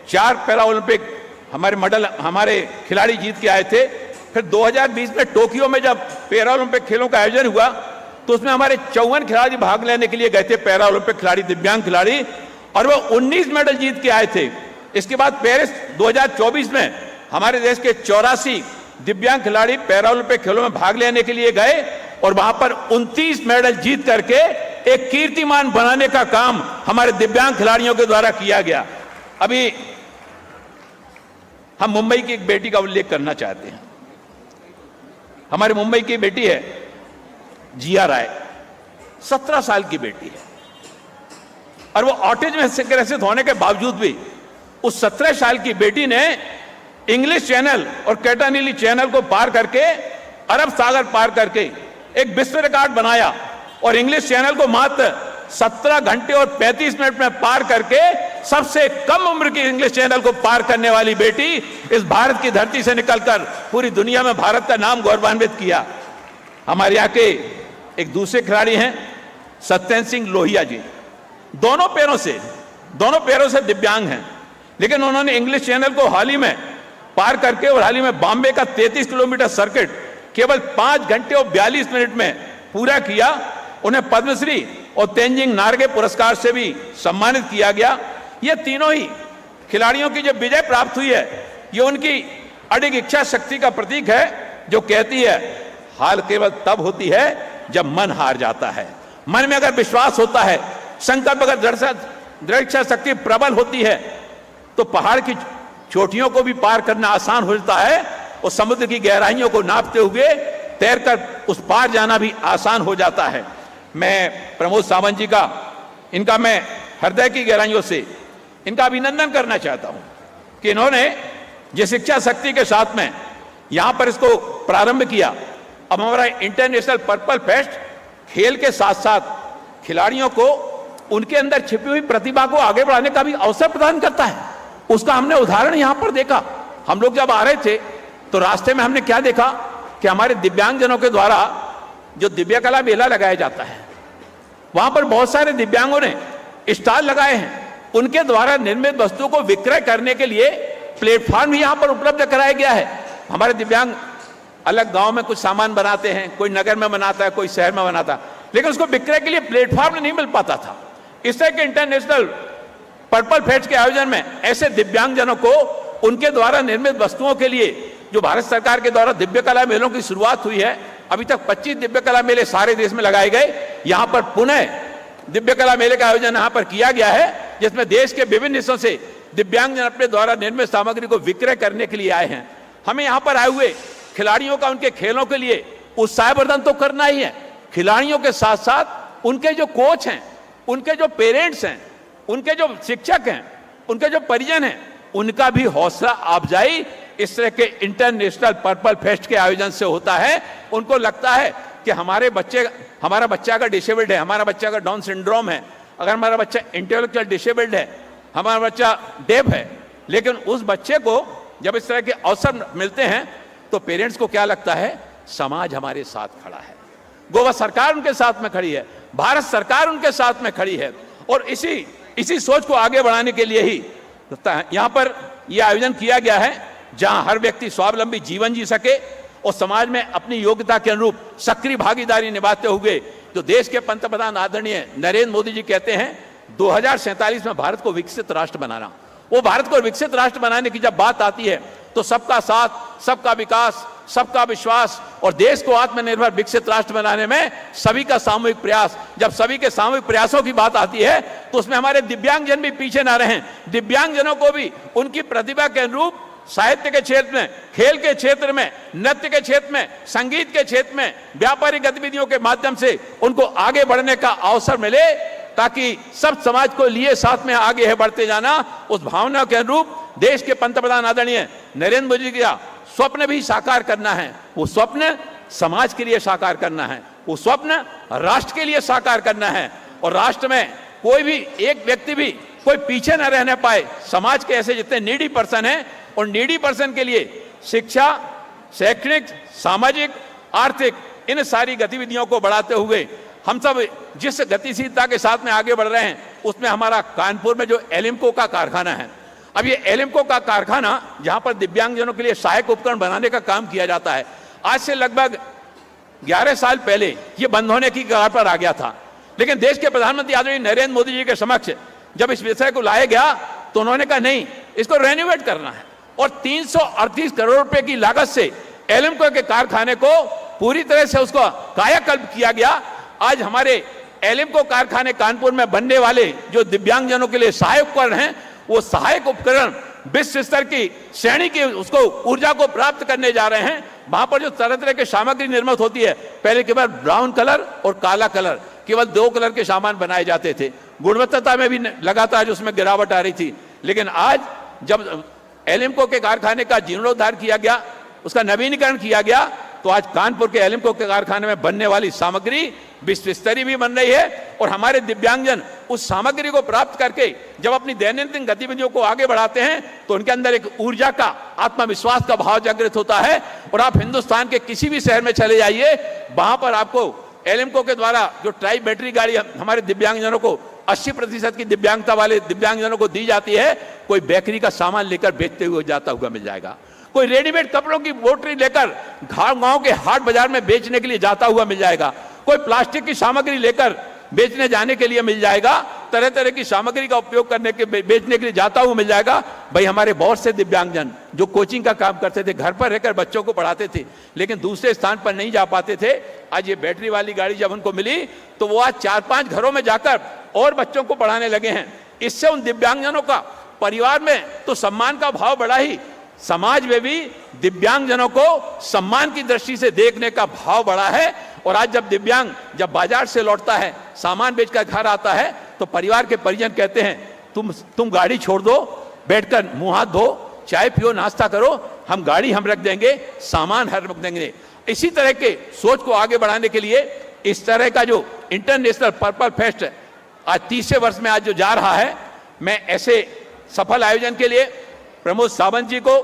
4 पैरा ओलंपिक हमारे खिलाड़ी जीत के आए थे। फिर 2020 में टोक्यो में जब पैरा ओलंपिक खेलों का आयोजन हुआ तो उसमें हमारे 54 खिलाड़ी भाग लेने के लिए गए थे, पैरा ओलंपिक खिलाड़ी, दिव्यांग खिलाड़ी, और वो 19 मेडल जीत के आए थे। इसके बाद पेरिस 2024 में हमारे देश के 84 दिव्यांग खिलाड़ी पैरा ओलंपिक खेलों में भाग लेने के लिए गए और वहां पर 29 मेडल जीत करके एक कीर्तिमान बनाने का काम हमारे दिव्यांग खिलाड़ियों के द्वारा किया गया। अभी हम मुंबई की एक बेटी का उल्लेख करना चाहते हैं। हमारे मुंबई की बेटी है जिया राय, 17 साल की बेटी है और वो ऑटिज्म से ग्रसित होने के बावजूद भी उस 17 साल की बेटी ने इंग्लिश चैनल और कैटानीली चैनल को पार करके, अरब सागर पार करके एक विश्व रिकॉर्ड बनाया और इंग्लिश चैनल को मात्र 17 घंटे और 35 मिनट में पार करके सबसे कम उम्र की इंग्लिश चैनल को पार करने वाली बेटी इस भारत की धरती से निकलकर पूरी दुनिया में भारत का नाम गौरवान्वित किया। हमारे यहाँ के एक दूसरे खिलाड़ी हैं सत्येंद्र सिंह लोहिया जी, दोनों पैरों से दिव्यांग हैं, लेकिन उन्होंने इंग्लिश चैनल को हाल ही में पार करके और हाल ही में बॉम्बे का 33 किलोमीटर सर्किट केवल 5 घंटे और 42 मिनट में पूरा किया। उन्हें पद्मश्री और तेंजिंग नार्गे पुरस्कार से भी सम्मानित किया गया। ये तीनों ही खिलाड़ियों की जो विजय प्राप्त हुई है, ये उनकी अडिग इच्छा शक्ति का प्रतीक है, जो कहती है हार केवल तब होती है जब मन हार जाता है। मन में अगर विश्वास होता है, संकल्प अगर दृढ़ इच्छा शक्ति प्रबल होती है, तो पहाड़ की चोटियों को भी पार करना आसान हो जाता है और समुद्र की गहराइयों को नापते हुए तैरकर उस पार जाना भी आसान हो जाता है। मैं प्रमोद सावंत जी का, इनका मैं हृदय की गहराइयों से इनका अभिनंदन करना चाहता हूं कि इन्होंने जिस इच्छा शक्ति के साथ में यहां पर इसको प्रारंभ किया, अब हमारा इंटरनेशनल पर्पल फेस्ट खेल के साथ साथ खिलाड़ियों को उनके अंदर छिपी हुई प्रतिभा को आगे बढ़ाने का भी अवसर प्रदान करता है। उसका हमने उदाहरण यहां पर देखा। हम लोग जब आ रहे थे तो रास्ते में हमने क्या देखा कि हमारे दिव्यांगजनों के द्वारा जो दिव्य कला मेला लगाया जाता है, वहां पर बहुत सारे दिव्यांगों ने स्टॉल लगाए हैं। उनके द्वारा निर्मित वस्तुओं को विक्रय करने के लिए प्लेटफॉर्म भी यहां पर उपलब्ध कराया गया है। हमारे दिव्यांग अलग गांव में कुछ सामान बनाते हैं, कोई नगर में बनाता है, कोई शहर में बनाता है, लेकिन उसको विक्रय के लिए प्लेटफॉर्म नहीं मिल पाता था। इस तरह के इंटरनेशनल पर्पल फेस्ट के आयोजन में ऐसे दिव्यांगजनों को उनके द्वारा निर्मित वस्तुओं के लिए, जो भारत सरकार के द्वारा दिव्य कला मेलों की शुरुआत हुई है, अभी तक 25 दिव्य कला मेले सारे देश में लगाए गए। यहां पर पुनः दिव्य कला मेले का आयोजन यहां पर किया गया है, जिसमें देश के विभिन्न हिस्सों से दिव्यांगजन अपने द्वारा निर्मित सामग्री को विक्रय करने के लिए आए हैं। हमें यहां पर आए हुए खिलाड़ियों का उनके खेलों के लिए उत्साहवर्धन तो करना ही है। खिलाड़ियों के साथ साथ उनके जो कोच हैं, उनके जो पेरेंट्स हैं, उनके जो शिक्षक हैं, उनके जो परिजन हैं, उनका भी हौसला अफजाई इस तरह के इंटरनेशनल पर्पल फेस्ट के आयोजन से होता है। उनको लगता है कि हमारा बच्चा अगर डिसेबल्ड है, हमारा बच्चा अगर डाउन सिंड्रोम है, अगर हमारा बच्चा इंटेलेक्चुअल डिसेबल्ड है, हमारा बच्चा डेफ है, लेकिन उस बच्चे को जब इस तरह के अवसर मिलते हैं तो पेरेंट्स को क्या लगता है, समाज हमारे साथ खड़ा है, गोवा सरकार उनके साथ में खड़ी है, भारत सरकार उनके साथ में खड़ी है। और इसी सोच को आगे बढ़ाने के लिए ही यहां पर यह आयोजन किया गया है, जहां हर व्यक्ति स्वावलंबी जीवन जी सके और समाज में अपनी योग्यता के अनुरूप सक्रिय भागीदारी निभाते हुए, जो देश के पंतप्रधान आदरणीय नरेंद्र मोदी जी कहते हैं 2047 में भारत को विकसित राष्ट्र बनाना। वो भारत को विकसित राष्ट्र बनाने की जब बात आती है तो सबका साथ, सबका विकास, सबका विश्वास और देश को आत्मनिर्भर विकसित राष्ट्र बनाने में सभी का सामूहिक प्रयास, जब सभी के सामूहिक प्रयासों की बात आती है तो उसमें हमारे दिव्यांगजन भी पीछे ना रहें। दिव्यांगजनों को भी उनकी प्रतिभा के अनुरूप साहित्य के क्षेत्र में, खेल के क्षेत्र में, नृत्य के क्षेत्र में, संगीत के क्षेत्र में, व्यापारिक गतिविधियों के माध्यम से उनको आगे बढ़ने का अवसर मिले, ताकि सब समाज को लिए साथ में आगे है बढ़ते जाना। उस भावना के अनुरूप देश के पंतप्रधान आदरणीय नरेंद्र मोदी जी का स्वप्न भी साकार करना है। वो स्वप्न समाज के लिए साकार करना है, वो स्वप्न राष्ट्र के लिए साकार करना है, और राष्ट्र में कोई भी एक व्यक्ति भी कोई पीछे न रहने पाए। समाज के ऐसे जितने नीडी पर्सन हैं, और नीडी पर्सन के लिए शिक्षा, शैक्षणिक, सामाजिक, आर्थिक, इन सारी गतिविधियों को बढ़ाते हुए हम सब जिस गतिशीलता के साथ में आगे बढ़ रहे हैं, उसमें हमारा कानपुर में जो एलिम्को का कारखाना है, अब ये एलिम्को का कारखाना जहां पर दिव्यांगजनों के लिए सहायक उपकरण बनाने का काम किया जाता है, आज से लगभग 11 साल पहले ये बंद होने की कगार पर आ गया था। लेकिन देश के प्रधानमंत्री आदरणीय नरेंद्र मोदी जी के समक्ष जब इस विषय को लाया गया तो उन्होंने कहा नहीं, इसको रेनोवेट करना है, और 338 करोड़ रुपए की लागत से एलिम्को के कारखाने को पूरी तरह से उसको कायाकल्प किया गया। आज हमारे एलिम्को कारखाने कानपुर में बनने वाले जो दिव्यांगजनों के लिए सहायक उपकरण हैं, वो सहायक उपकरण विश्व स्तर की श्रेणी की उसको ऊर्जा को प्राप्त करने जा रहे हैं। वहां पर जो तरह तरह की सामग्री निर्मित होती है, पहले केवल ब्राउन कलर और काला कलर, केवल 2 कलर के सामान बनाए जाते थे, गुणवत्ता में भी लगातार उसमें गिरावट आ रही थी। लेकिन आज जब एलिम्को के कारखाने का जीर्णोद्धार किया गया, उसका नवीनीकरण किया गया, तो आज कानपुर के एलिम्को के कारखाने में बनने वाली सामग्री विश्व स्तरीय भी बन रही है और हमारे दिव्यांगजन उस सामग्री को प्राप्त करके जब अपनी दैनंदिन गतिविधियों को आगे बढ़ाते हैं तो उनके अंदर एक ऊर्जा का, आत्मविश्वास का भाव जागृत होता है। और आप हिंदुस्तान के किसी भी शहर में चले जाइए, वहां पर आपको एलिम्को के द्वारा जो ट्राई बैटरी गाड़ी हमारे दिव्यांगजनों को 80% की दिव्यांगता वाले दिव्यांगजनों को दी जाती है, कोई बेकरी का सामान लेकर बेचते हुए जाता हुआ मिल जाएगा, कोई रेडीमेड कपड़ों की बोटरी लेकर गांव के हाट बाजार में बेचने के लिए जाता हुआ मिल जाएगा, कोई प्लास्टिक की सामग्री लेकर बेचने जाने के लिए मिल जाएगा, तरह तरह की सामग्री का उपयोग करने के बेचने के लिए जाता हुआ मिल जाएगा। भाई हमारे बहुत से दिव्यांगजन जो कोचिंग का काम करते थे, घर पर रहकर बच्चों को पढ़ाते थे, लेकिन दूसरे स्थान पर नहीं जा पाते थे, आज ये बैटरी वाली गाड़ी जब उनको मिली तो वो आज 4-5 घरों में जाकर और बच्चों को पढ़ाने लगे हैं। इससे उन दिव्यांगजनों का परिवार में तो सम्मान का भाव बढ़ा ही, समाज में भी दिव्यांगजनों को सम्मान की दृष्टि से देखने का भाव बढ़ा है। और आज जब दिव्यांग जब बाजार से लौटता है, सामान बेचकर घर आता है, तो परिवार के परिजन कहते हैं तुम गाड़ी छोड़ दो, बैठकर मुंह हाथ धो, चाय पियो, नाश्ता करो, हम गाड़ी हम रख देंगे, सामान हम रख देंगे। इसी तरह के सोच को आगे बढ़ाने के लिए इस तरह का जो इंटरनेशनल पर्पल फेस्ट आज 30वें वर्ष में आज जो जा रहा है, मैं ऐसे सफल आयोजन के लिए प्रमोद सावंत जी को,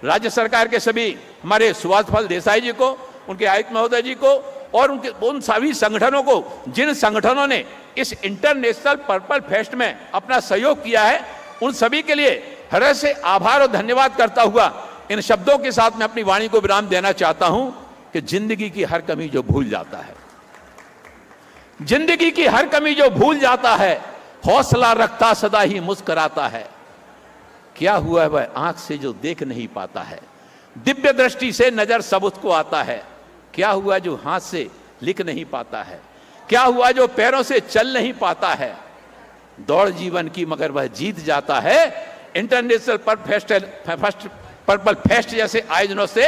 राज्य सरकार के सभी हमारे सुभाष फल देसाई जी को, उनके आयुक्त महोदय जी को और उन सभी संगठनों को, जिन संगठनों ने इस इंटरनेशनल पर्पल फेस्ट में अपना सहयोग किया है, उन सभी के लिए हृदय से आभार और धन्यवाद करता हुआ इन शब्दों के साथ मैं अपनी वाणी को विराम देना चाहता हूं कि जिंदगी की हर कमी जो भूल जाता है, जिंदगी की हर कमी जो भूल जाता है, हौसला रखता सदा ही मुस्कुराता है। क्या हुआ वह आंख से जो देख नहीं पाता है, दिव्य दृष्टि से नजर सब उसको आता है। क्या हुआ जो हाथ से लिख नहीं पाता है, क्या हुआ जो पैरों से चल नहीं पाता है, दौड़ जीवन की मगर वह जीत जाता है। इंटरनेशनल पर्पल फेस्ट जैसे आयोजनों से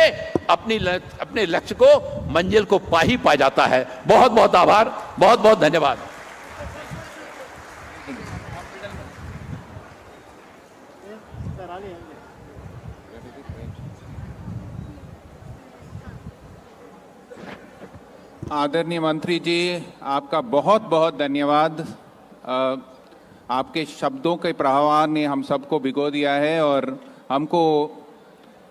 अपने लक्ष्य को, मंजिल को पा जाता है। बहुत बहुत आभार, बहुत बहुत धन्यवाद। आदरणीय मंत्री जी, आपका बहुत बहुत धन्यवाद। आपके शब्दों के प्रवाह ने हम सबको भिगो दिया है और हमको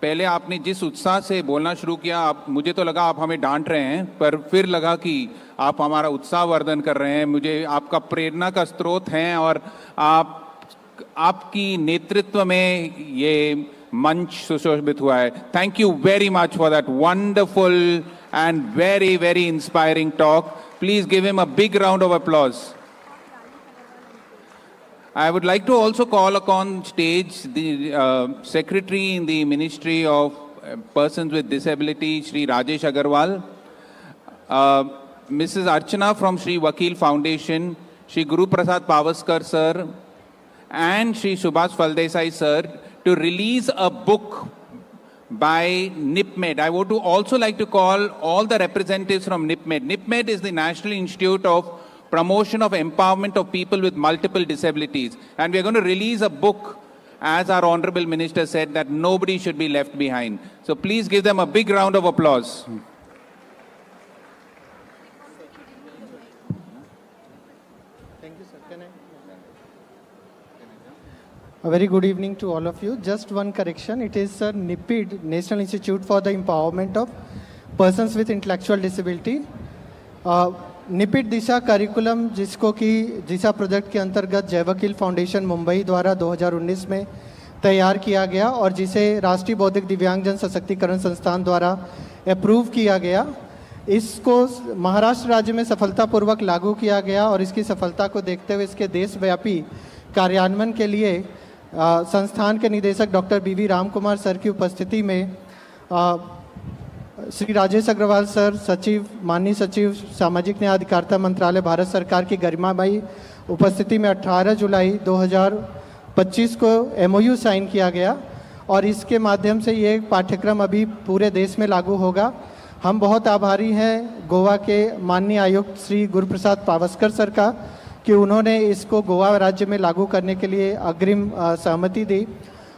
पहले आपने जिस उत्साह से बोलना शुरू किया, मुझे तो लगा आप हमें डांट रहे हैं, पर फिर लगा कि आप हमारा उत्साह वर्धन कर रहे हैं। मुझे आपका प्रेरणा का स्रोत हैं और आपकी नेतृत्व में ये मंच सुशोभित हुआ है। Thank you very much for that wonderful and very inspiring talk. Please give him a big round of applause. I would like to also call upon stage the Secretary in the Ministry of Persons with Disability, Shri Rajesh Agarwal, Mrs. Archana from Shri Vakil Foundation, Shri Guru Prasad Pavaskar sir, and Shri Subhash Faldesai sir to release a book by NIPMED. I would also like to call all the representatives from NIPMED. NIPMED is the National Institute of Promotion of Empowerment of People with Multiple Disabilities. And we are going to release a book, as our Honorable Minister said, that nobody should be left behind. So please give them a big round of applause. Thank you, sir. A very good evening to all of you. Just one correction. It is NIPID, National Institute for the Empowerment of Persons with Intellectual Disability. NIPID Disha curriculum, जिसको कि दिशा project के अंतर्गत जय वकील foundation Mumbai द्वारा 2019 में तैयार किया गया और जिसे राष्ट्रीय बौद्धिक दिव्यांगजन सशक्तिकरण संस्थान द्वारा अप्रूव किया गया। इसको महाराष्ट्र राज्य में सफलतापूर्वक लागू किया गया और इसकी सफलता को देखते हुए इसके देशव्यापी कार्यान्वयन के लिए संस्थान के निदेशक doctor BV Ram Kumar sir की उपस्थिति में श्री राजेश अग्रवाल सर, सचिव, माननीय सचिव सामाजिक न्याय अधिकारिता मंत्रालय भारत सरकार की गरिमामयी उपस्थिति में 18 जुलाई 2025 को MOU साइन किया गया और इसके माध्यम से ये पाठ्यक्रम अभी पूरे देश में लागू होगा। हम बहुत आभारी हैं गोवा के माननीय आयुक्त श्री गुरु प्रसाद पावस्कर सर का कि उन्होंने इसको गोवा राज्य में लागू करने के लिए अग्रिम सहमति दी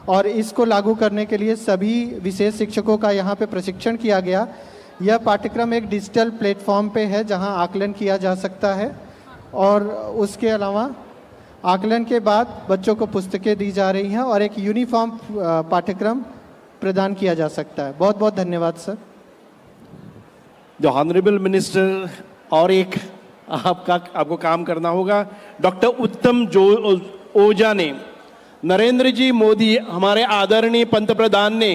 और इसको लागू करने के लिए सभी विशेष शिक्षकों का यहाँ पे प्रशिक्षण किया गया। यह पाठ्यक्रम एक डिजिटल प्लेटफॉर्म पे है जहां आकलन किया जा सकता है और उसके अलावा आकलन के बाद बच्चों को पुस्तकें दी जा रही हैं और एक यूनिफॉर्म पाठ्यक्रम प्रदान किया जा सकता है। बहुत बहुत धन्यवाद सर। द ऑनरेबल मिनिस्टर, और एक आपको काम करना होगा। डॉक्टर उत्तम ओझा ने, नरेंद्र जी मोदी हमारे आदरणीय पंतप्रधान ने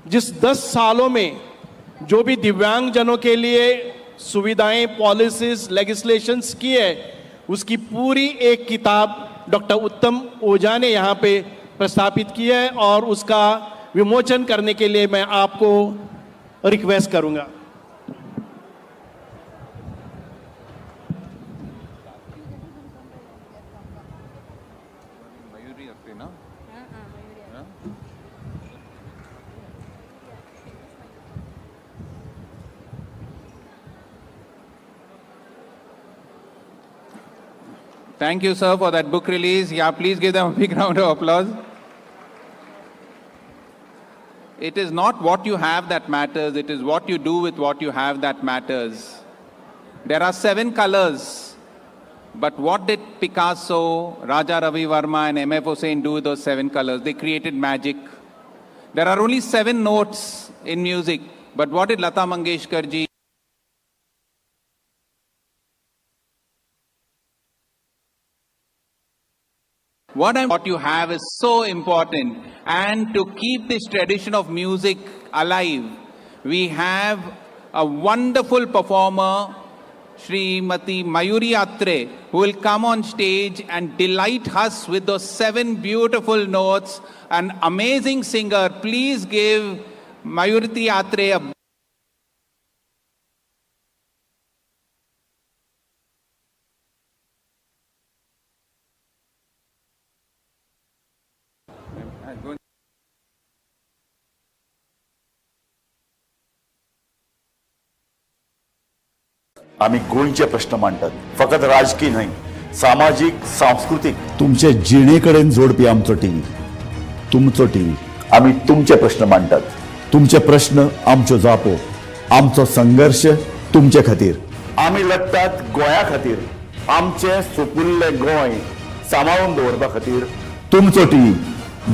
जिस 10 सालों में जो भी दिव्यांगजनों के लिए सुविधाएं, पॉलिसीज, लेजिस्लेशंस की है, उसकी पूरी एक किताब डॉक्टर उत्तम ओझा ने यहाँ पे प्रस्थापित की है और उसका विमोचन करने के लिए मैं आपको रिक्वेस्ट करूंगा। Thank you, sir, for that book release. Yeah, please give them a big round of applause. It is not what you have that matters, it is what you do with what you have that matters. There are 7 colors, but what did Picasso, Raja Ravi Verma and M.F. Hussain do with those 7 colors? They created magic. There are only 7 notes in music, but what did Lata Mangeshkar ji, what you have is so important. And to keep this tradition of music alive, we have a wonderful performer, Srimati Mayuri Atre, who will come on stage and delight us with those 7 beautiful notes. An amazing singer. Please give Mayuri Atre a आम्ही गोंयचे प्रश्न मांडतात, फकत राजकीय नाही, सामाजिक, सांस्कृतिक। तुमचे जिणेकडेन जोडपी आमचो टीव्ही, तुमचो टीव्ही। आम्ही तुमचे प्रश्न मांडतात, तुमचे प्रश्न आमच्यो जापो, आमचो संघर्ष तुमचे खातीर। आम्ही लढतात गोंया खातीर, आमचे सोपुल्ले गोंय सांबाळून दवरपा खातीर। तुमचो टीव्ही,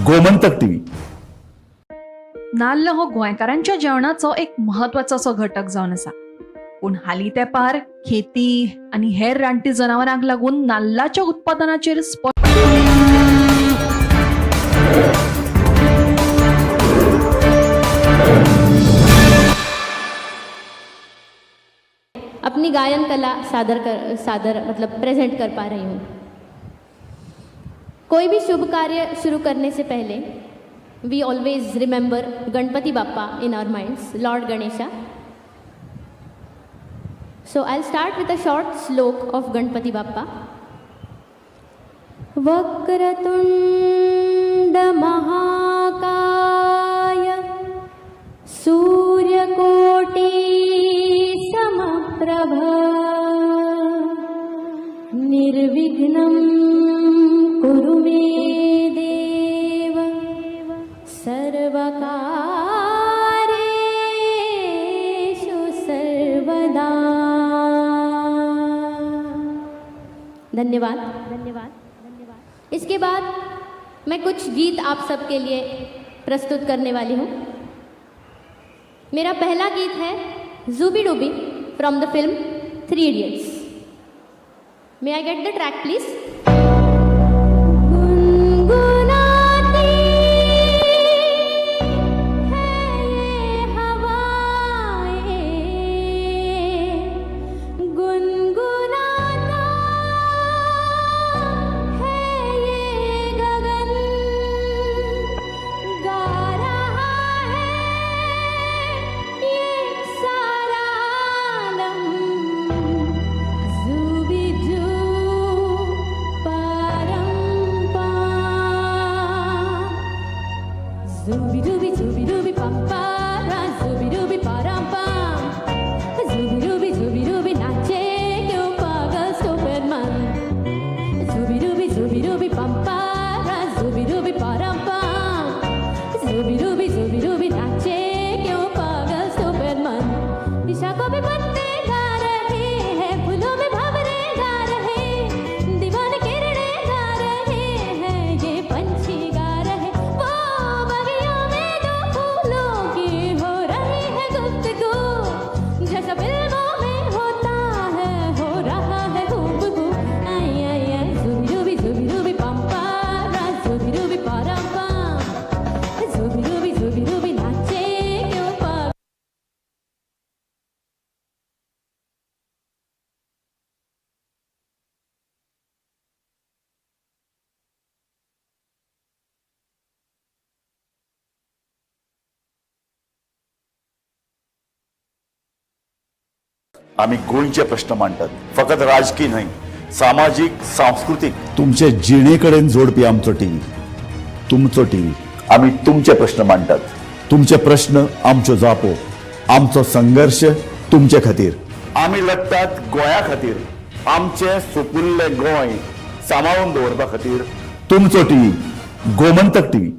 गोमंतक टीव्ही। नाल्ल हो गोंयकारांच्या जेवणाचो एक म्हत्वाचो असो घटक जावन आसा, पूण हालीं तेंपार खेती आनी हेर रानटी जनावरांक लागून नाल्लाच्या उत्पादनाचेर अपनी गायन कला सादर मतलब प्रेजेंट कर पा रही हूँ। कोई भी शुभ कार्य शुरू करने से पहले we always remember Ganpati Bappa in our minds, lord Ganesha. So I'll start with a short slok of Ganpati Bappa. Vakratunda Mahakaya Suryakoti Samaprabha Nirvignam Kuru me Deva Sarvakareshu Sarvada। धन्यवाद। इसके बाद मैं कुछ गीत आप सबके लिए प्रस्तुत करने वाली हूँ। मेरा पहला गीत है जूबी डूबी from the film 3 Idiots। May I get the track please. आम्ही गोंयचे प्रश्न मांडटात, फकत राजकीय न्हय, सामाजीक सांस्कृतिक. तुमचे जिणेकडेन जोडपी आमचो टीव्ही, तुमचो टीव्ही. आम्ही तुमचे प्रश्न मांडटात, तुमचे प्रश्न आमच्यो जापो, आमचो संघर्ष तुमचे खातीर. आम्ही लढतात गोंया खातीर, आमचे सोपुल्ले गोंय सांबाळून दवरपा खातीर. तुमचो TV, Gomantak TV.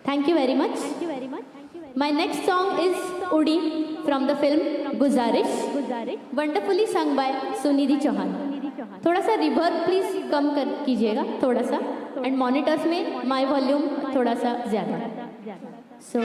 Thank you very much. My next song is Udi from the film Guzarish, wonderfully sung by Sunidhi Chauhan. थोड़ा सा रिवर्ब प्लीज कम कर कीजिएगा थोड़ा सा, एंड मॉनिटर्स में माई वॉल्यूम थोड़ा सा ज्यादा. सो